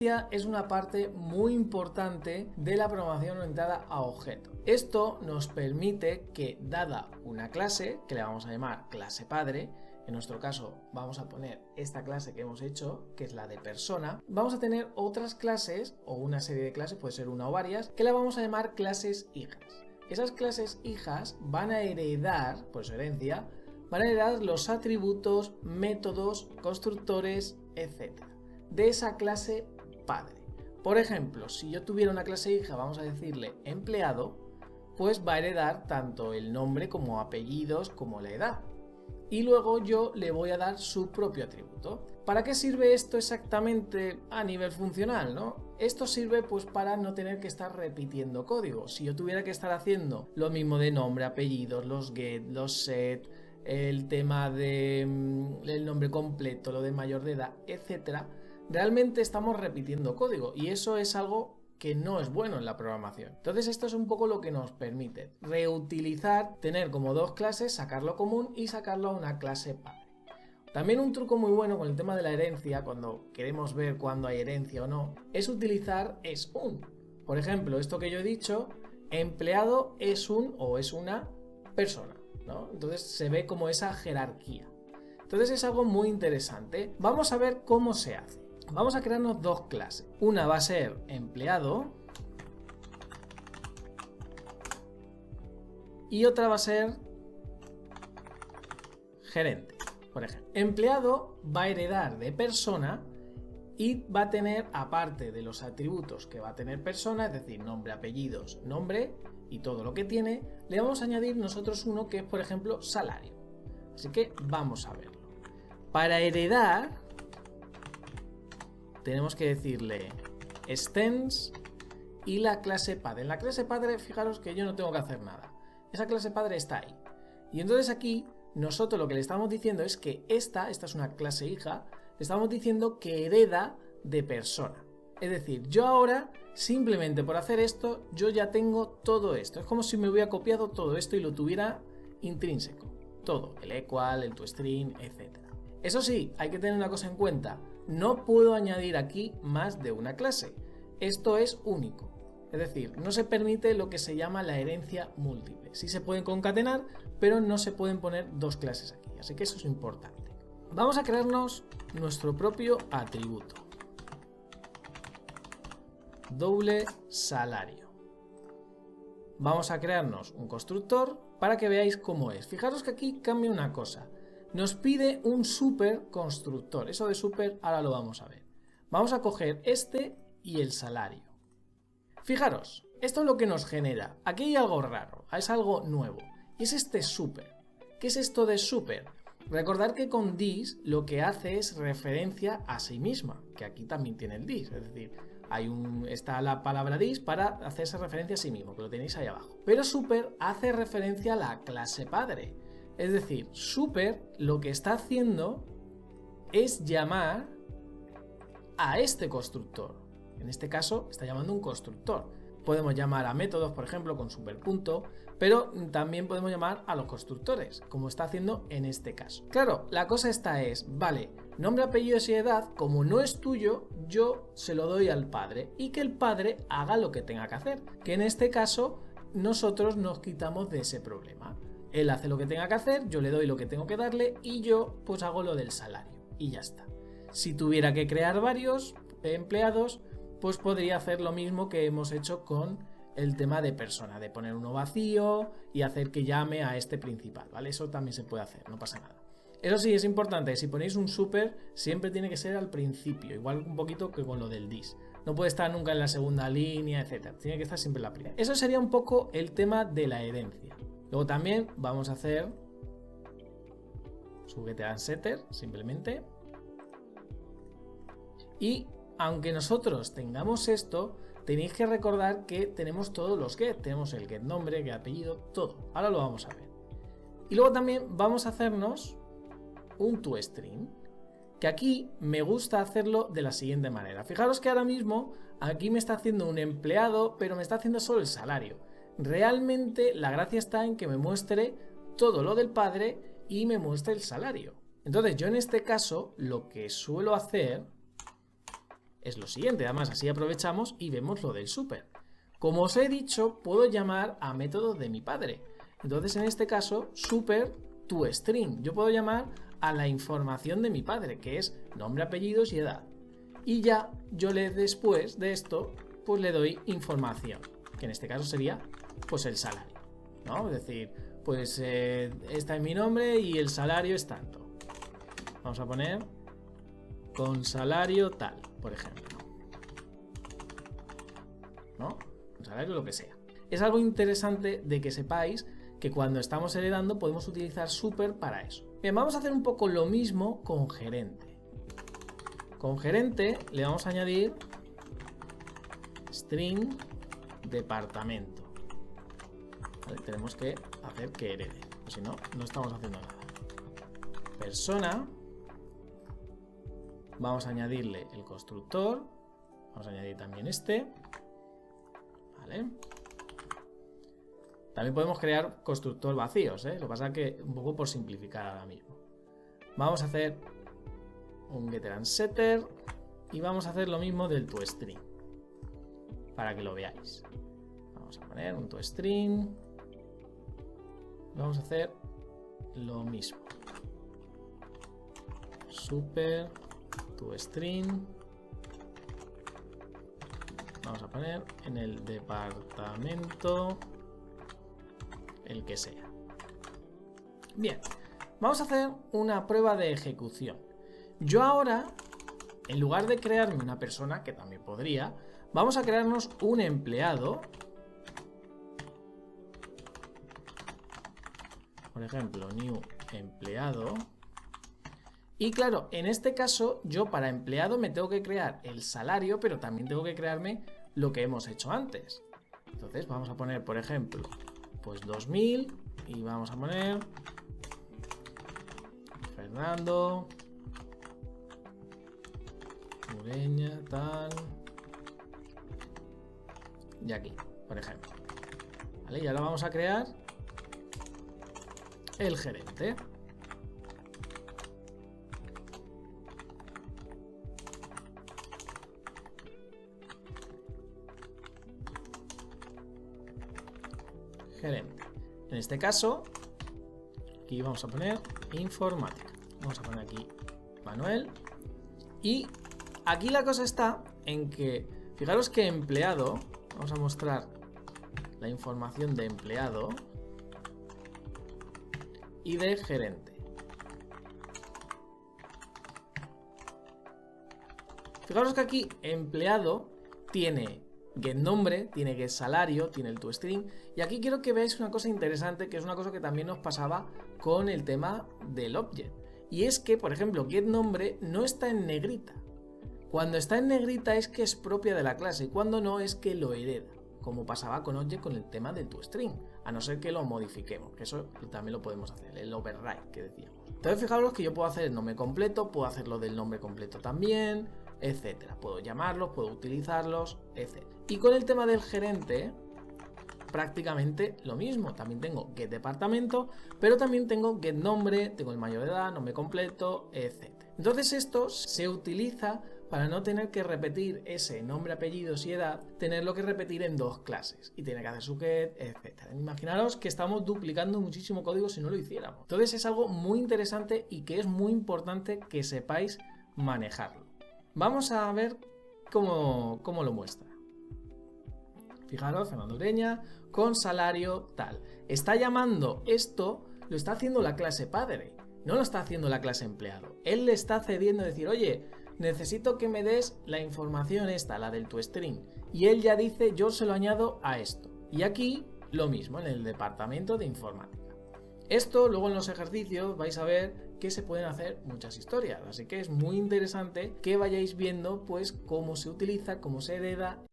Es una parte muy importante de la programación orientada a objetos. Esto nos permite que, dada una clase, que le vamos a llamar clase padre, en nuestro caso vamos a poner esta clase que hemos hecho, que es la de persona, vamos a tener otras clases o una serie de clases, puede ser una o varias, que la vamos a llamar clases hijas. Esas clases hijas van a heredar, por su herencia, van a heredar los atributos, métodos, constructores, etc. de esa clase padre. Por ejemplo, si yo tuviera una clase hija, vamos a decirle empleado, pues va a heredar tanto el nombre como apellidos como la edad. Y luego yo le voy a dar su propio atributo. ¿Para qué sirve esto exactamente a nivel funcional, no? Esto sirve pues para no tener que estar repitiendo código. Si yo tuviera que estar haciendo lo mismo de nombre, apellidos, los get, los set, el tema del nombre completo, lo de mayor de edad, etcétera, realmente estamos repitiendo código y eso es algo que no es bueno en la programación. Entonces esto es un poco lo que nos permite reutilizar, tener como dos clases, sacarlo común y sacarlo a una clase padre. También un truco muy bueno con el tema de la herencia, cuando queremos ver cuándo hay herencia o no, es utilizar es-un. Por ejemplo, esto que yo he dicho, empleado es un o es una persona, ¿no? Entonces se ve como esa jerarquía. Entonces es algo muy interesante. Vamos a ver cómo se hace. Vamos a crearnos dos clases. Una va a ser empleado y otra va a ser gerente, por ejemplo. Empleado va a heredar de persona y va a tener, aparte de los atributos que va a tener persona, es decir, nombre, apellidos, nombre y todo lo que tiene, le vamos a añadir nosotros uno que es, por ejemplo, salario. Así que vamos a verlo. Para heredar tenemos que decirle extends y la clase padre. En la clase padre, fijaros que yo no tengo que hacer nada. Esa clase padre está ahí. Y entonces aquí nosotros lo que le estamos diciendo es que esta es una clase hija, le estamos diciendo que hereda de persona. Es decir, yo ahora, simplemente por hacer esto, yo ya tengo todo esto. Es como si me hubiera copiado todo esto y lo tuviera intrínseco. Todo, el equal, el toString, etc. Eso sí, hay que tener una cosa en cuenta. No puedo añadir aquí más de una clase. Esto es único. Es decir, no se permite lo que se llama la herencia múltiple. Sí se pueden concatenar, pero no se pueden poner dos clases aquí. Así que eso es importante. Vamos a crearnos nuestro propio atributo. Doble salario. Vamos a crearnos un constructor para que veáis cómo es. Fijaros que aquí cambia una cosa. Nos pide un super constructor. Eso de super ahora lo vamos a ver. Vamos a coger este y el salario. Fijaros, esto es lo que nos genera. Aquí hay algo raro, es algo nuevo. Y es este super. ¿Qué es esto de super? Recordad que con this lo que hace es referencia a sí misma, que aquí también tiene el this, es decir, está la palabra this para hacerse referencia a sí mismo, que lo tenéis ahí abajo. Pero super hace referencia a la clase padre. Es decir, super lo que está haciendo es llamar a este constructor. En este caso está llamando un constructor. Podemos llamar a métodos, por ejemplo, con superpunto, pero también podemos llamar a los constructores, como está haciendo en este caso. Claro, la cosa esta es, vale, nombre, apellidos y edad, como no es tuyo, yo se lo doy al padre y que el padre haga lo que tenga que hacer, que en este caso nosotros nos quitamos de ese problema. Él hace lo que tenga que hacer, yo le doy lo que tengo que darle y yo pues hago lo del salario y ya está. Si tuviera que crear varios empleados, pues podría hacer lo mismo que hemos hecho con el tema de persona, de poner uno vacío y hacer que llame a este principal, ¿vale? Eso también se puede hacer, no pasa nada. Eso sí, es importante, si ponéis un super, siempre tiene que ser al principio, igual un poquito que con lo del this. No puede estar nunca en la segunda línea, etc. Tiene que estar siempre en la primera. Eso sería un poco el tema de la herencia. Luego también vamos a hacer su getAndSetter, simplemente. Y aunque nosotros tengamos esto, tenéis que recordar que tenemos todos los get. Tenemos el get nombre, get apellido, todo. Ahora lo vamos a ver. Y luego también vamos a hacernos un toString, que aquí me gusta hacerlo de la siguiente manera. Fijaros que ahora mismo aquí me está haciendo un empleado, pero me está haciendo solo el salario. Realmente la gracia está en que me muestre todo lo del padre y me muestre el salario. Entonces yo en este caso lo que suelo hacer es lo siguiente. Además, así aprovechamos y vemos lo del super. Como os he dicho, puedo llamar a métodos de mi padre. Entonces, en este caso, super toString. Yo puedo llamar a la información de mi padre, que es nombre, apellidos y edad. Y ya yo después de esto, pues le doy información, que en este caso sería pues el salario, ¿no? Es decir, pues este es mi nombre y el salario es tanto. Vamos a poner con salario tal, por ejemplo, ¿no? Con salario lo que sea. Es algo interesante de que sepáis que cuando estamos heredando podemos utilizar super para eso. Bien, vamos a hacer un poco lo mismo con gerente. Con gerente le vamos a añadir string departamento. ¿Vale? Tenemos que hacer que herede, si no, no estamos haciendo nada. Persona, vamos a añadirle el constructor, vamos a añadir también este, ¿vale? También podemos crear constructor vacíos, ¿eh? Lo que pasa es que un poco por simplificar ahora mismo. Vamos a hacer un getter and setter y vamos a hacer lo mismo del toString para que lo veáis. Vamos a poner un toString. Vamos a hacer lo mismo. Super toString. Vamos a poner en el departamento el que sea. Bien, vamos a hacer una prueba de ejecución. Yo ahora, en lugar de crearme una persona, que también podría, vamos a crearnos un empleado. Por ejemplo, new empleado. Y claro, en este caso, yo para empleado me tengo que crear el salario, pero también tengo que crearme lo que hemos hecho antes. Entonces vamos a poner, por ejemplo, pues 2000 y vamos a poner Fernando Ureña, tal, y aquí, por ejemplo, ¿vale? Y ahora vamos a crear el gerente. Gerente. En este caso, aquí vamos a poner informática. Vamos a poner aquí Manuel. Y aquí la cosa está en que, fijaros que empleado, vamos a mostrar la información de empleado y de gerente. Fijaros que aquí empleado tiene getNombre, tiene getSalario, tiene el toString. Y aquí quiero que veáis una cosa interesante, que es una cosa que también nos pasaba con el tema del object. Y es que, por ejemplo, getNombre no está en negrita. Cuando está en negrita es que es propia de la clase y cuando no es que lo hereda, como pasaba con object con el tema del toString, a no ser que lo modifiquemos, que eso también lo podemos hacer, el override que decíamos. Entonces fijaros que yo puedo hacer el nombre completo, puedo hacerlo del nombre completo también, etcétera. Puedo llamarlos, puedo utilizarlos, etcétera. Y con el tema del gerente, prácticamente lo mismo. También tengo getDepartamento, pero también tengo getNombre, tengo el mayor de edad, nombre completo, etcétera. Entonces esto se utiliza para no tener que repetir ese nombre, apellidos y edad, tenerlo que repetir en dos clases y tener que hacer su get, etcétera. Imaginaros que estamos duplicando muchísimo código si no lo hiciéramos. Entonces es algo muy interesante y que es muy importante que sepáis manejarlo. Vamos a ver cómo lo muestra. Fijaros, Fernando Ureña con salario tal. Está llamando esto, lo está haciendo la clase padre, no lo está haciendo la clase empleado. Él le está cediendo a decir, oye, necesito que me des la información esta, la del toString. Y él ya dice, yo se lo añado a esto. Y aquí lo mismo, en el departamento de informática. Esto luego en los ejercicios vais a ver que se pueden hacer muchas historias. Así que es muy interesante que vayáis viendo pues cómo se utiliza, cómo se hereda.